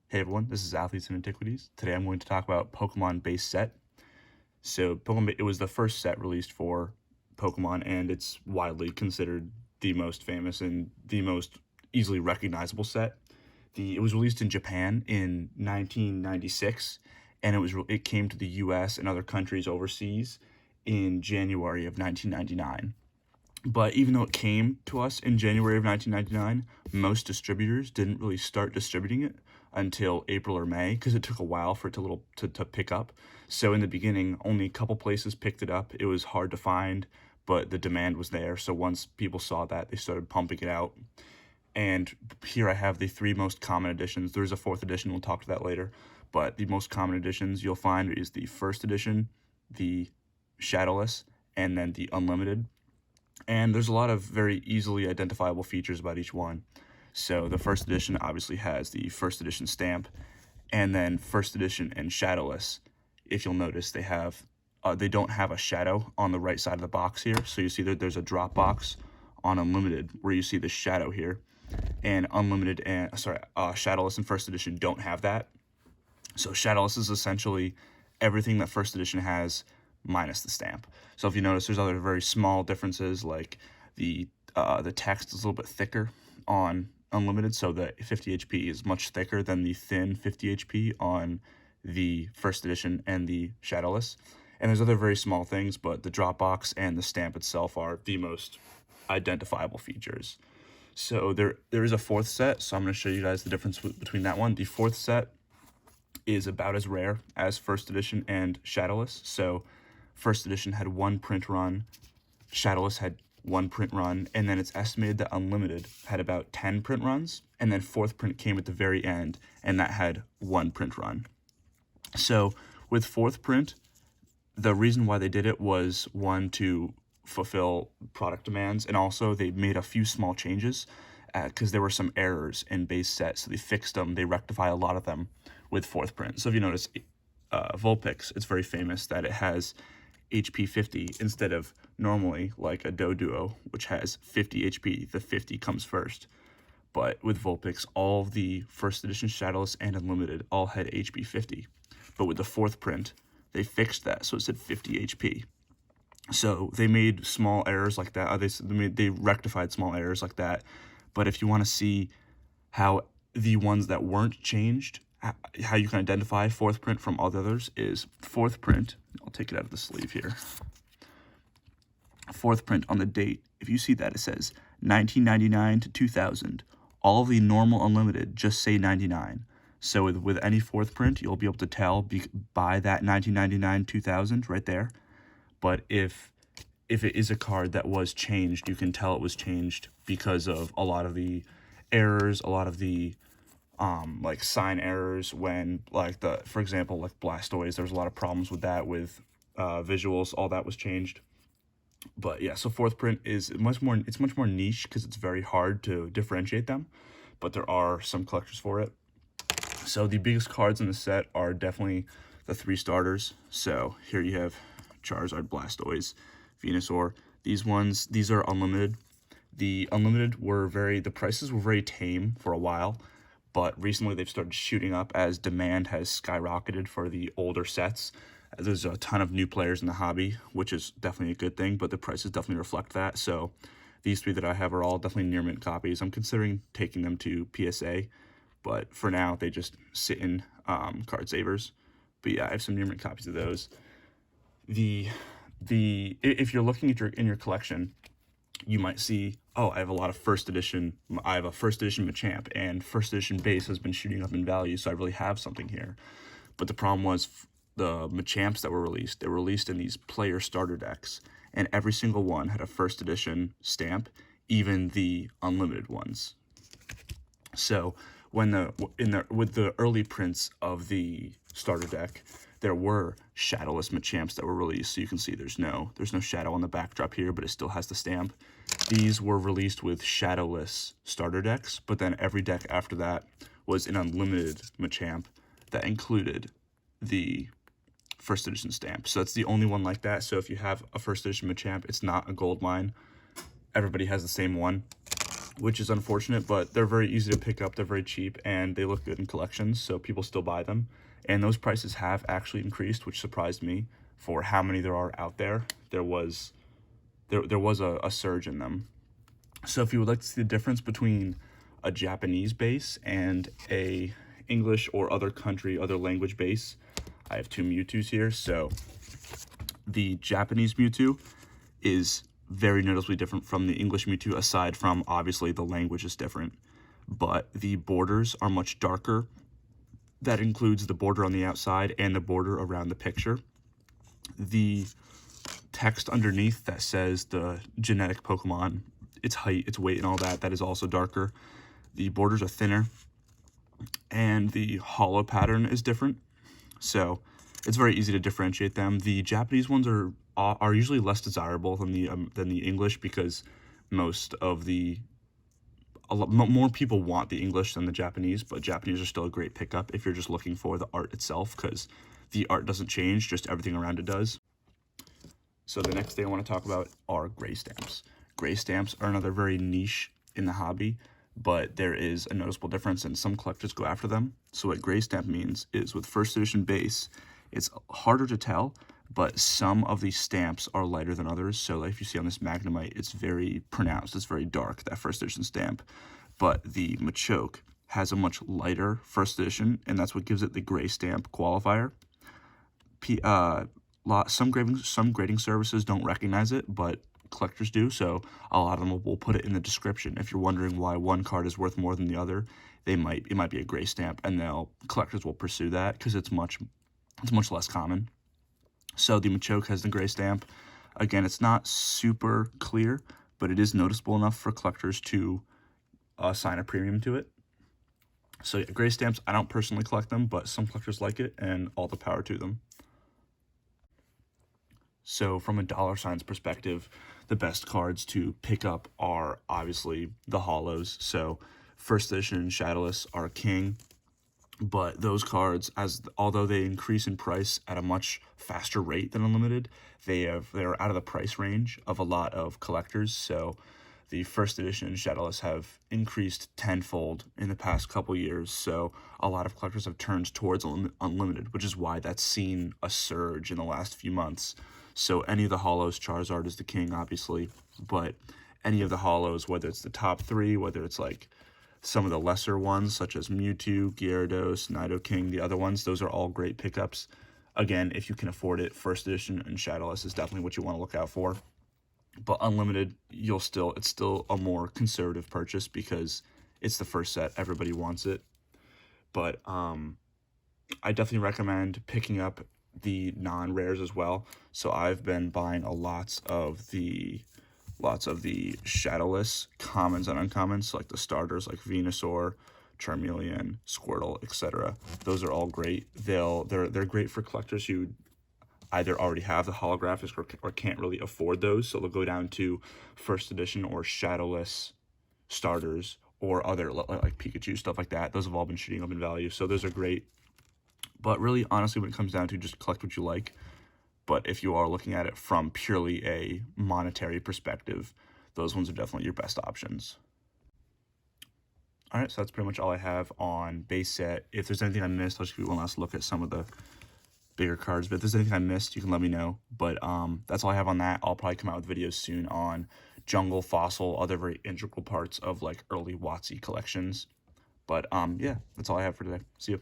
Hey everyone, this is Athletes and Antiquities. Today I'm going to talk about Pokemon base set. So Pokemon, it was the first set released for Pokemon, and it's widely considered the most famous and the most easily recognizable set. It was released in Japan in 1996, and it came to the U.S. and other countries overseas in January of 1999. But even though it came to us in January of 1999, most distributors didn't really start distributing it until April or May because it took a while for it to pick up. So in the beginning, only a couple places picked it up. It was hard to find, but the demand was there. So once people saw that, they started pumping it out. And here I have the three most common editions. There's a fourth edition, we'll talk to that later. But the most common editions you'll find is the first edition, the Shadowless, and then the Unlimited. And there's a lot of very easily identifiable features about each one. So the first edition obviously has the first edition stamp, and then first edition and Shadowless, if you'll notice, they don't have a shadow on the right side of the box here. So you see that there's a drop box on Unlimited where you see the shadow here, and Shadowless and first edition don't have that. So Shadowless is essentially everything that first edition has minus the stamp. So if you notice, there's other very small differences, like the text is a little bit thicker on Unlimited, so the 50 HP is much thicker than the thin 50 HP on the first edition and the Shadowless. And there's other very small things, but the Dropbox and the stamp itself are the most identifiable features. So there is a fourth set, so I'm going to show you guys the difference between that one. The fourth set is about as rare as first edition and Shadowless. So first edition had one print run, Shadowless had one print run, and then it's estimated that Unlimited had about 10 print runs, and then fourth print came at the very end, and that had one print run. So with fourth print, the reason why they did it was, one, to fulfill product demands, and also they made a few small changes because there were some errors in base set, so they fixed them, they rectify a lot of them with fourth print. So if you notice, Vulpix, it's very famous that it has HP 50 instead of normally like a Doduo, which has 50 HP. The 50 comes first. But with Vulpix, all of the first edition Shadowless and Unlimited all had HP 50. But with the fourth print, they fixed that, so it said 50 HP. So they made small errors like that. They rectified small errors like that. But if you want to see how the ones that weren't changed, how you can identify fourth print from all the others, is fourth print. I'll take it out of the sleeve here. Fourth print on the date, if you see that, it says 1999 to 2000. All of the normal Unlimited just say 99. So with any fourth print, you'll be able to tell by that 1999-2000 right there. But if it is a card that was changed, you can tell it was changed because of a lot of the errors, a lot of the like sign errors when, for example, like Blastoise, there was a lot of problems with that, with visuals, all that was changed. But yeah, so fourth print is much more niche because it's very hard to differentiate them, but there are some collectors for it. So the biggest cards in the set are definitely the three starters. So here you have Charizard, Blastoise, Venusaur. These are Unlimited. The Unlimited the prices were very tame for a while, but recently they've started shooting up as demand has skyrocketed for the older sets. There's a ton of new players in the hobby, which is definitely a good thing, but the prices definitely reflect that. So these three that I have are all definitely near mint copies. I'm considering taking them to PSA, but for now they just sit in card savers. But yeah, I have some near mint copies of those. If you're looking at in your collection, you might see, oh, I have a lot of first edition. I have a first edition Machamp, and first edition base has been shooting up in value, so I really have something here. But the problem was the Machamps that were released, they were released in these player starter decks, and every single one had a first edition stamp, even the Unlimited ones. So with the early prints of the starter deck, there were Shadowless Machamps that were released. So you can see there's no shadow on the backdrop here, but it still has the stamp. These were released with Shadowless starter decks, but then every deck after that was an Unlimited Machamp that included the first edition stamp. So that's the only one like that. So if you have a first edition Machamp, it's not a gold mine. Everybody has the same one. which is unfortunate, but they're very easy to pick up, they're very cheap, and they look good in collections, so people still buy them. And those prices have actually increased, which surprised me for how many there are out there. There was a surge in them. So if you would like to see the difference between a Japanese base and a English or other country, other language base, I have two Mewtwo's here. So the Japanese Mewtwo is very noticeably different from the English Mewtwo, aside from obviously the language is different. But the borders are much darker. That includes the border on the outside and the border around the picture. The text underneath that says the genetic Pokemon, its height, its weight, and all that, that is also darker. The borders are thinner, and the hollow pattern is different. So it's very easy to differentiate them. The Japanese ones are usually less desirable than the English, because more people want the English than the Japanese, but Japanese are still a great pickup if you're just looking for the art itself, because the art doesn't change, just everything around it does. So the next thing I want to talk about are gray stamps. Gray stamps are another very niche in the hobby, but there is a noticeable difference, and some collectors go after them. So what gray stamp means is, with first edition base, it's harder to tell, but some of these stamps are lighter than others. So like if you see on this Magnemite, it's very pronounced, it's very dark, that first edition stamp. But the Machoke has a much lighter first edition, and that's what gives it the gray stamp qualifier. Some grading services don't recognize it, but collectors do, so a lot of them will put it in the description. If you're wondering why one card is worth more than the other, it might be a gray stamp, and collectors will pursue that because it's much less common. So the Machoke has the gray stamp. Again, it's not super clear, but it is noticeable enough for collectors to assign a premium to it. So yeah, gray stamps, I don't personally collect them, but some collectors like it, and all the power to them. So from a dollar signs perspective, the best cards to pick up are obviously the holos. So first edition Shadowless are king, but those cards, although they increase in price at a much faster rate than unlimited, they're out of the price range of a lot of collectors. So the first edition Shadowless have increased tenfold in the past couple years, so a lot of collectors have turned towards unlimited, which is why that's seen a surge in the last few months. So any of the holos, Charizard is the king, obviously, but any of the holos, whether it's the top three, whether it's like some of the lesser ones, such as Mewtwo, Gyarados, Nidoking, the other ones, those are all great pickups. Again, if you can afford it, first edition and Shadowless is definitely what you want to look out for. But unlimited, it's still a more conservative purchase because it's the first set, everybody wants it. But I definitely recommend picking up the non-rares as well. So I've been buying lots of the Shadowless commons and uncommons, so like the starters like Venusaur, Charmeleon, Squirtle, etc. Those are all great. They're great for collectors who either already have the holographics or can't really afford those, so they'll go down to first edition or Shadowless starters or other like Pikachu, stuff like that. Those have all been shooting up in value, so those are great. But really, honestly, when it comes down to just collect what you like, but if you are looking at it from purely a monetary perspective, those ones are definitely your best options. All right, so that's pretty much all I have on base set. If there's anything I missed, I'll just give you one last look at some of the bigger cards. But if there's anything I missed, you can let me know. But that's all I have on that. I'll probably come out with videos soon on Jungle, Fossil, other very integral parts of like early WotC collections. But yeah, that's all I have for today. See you.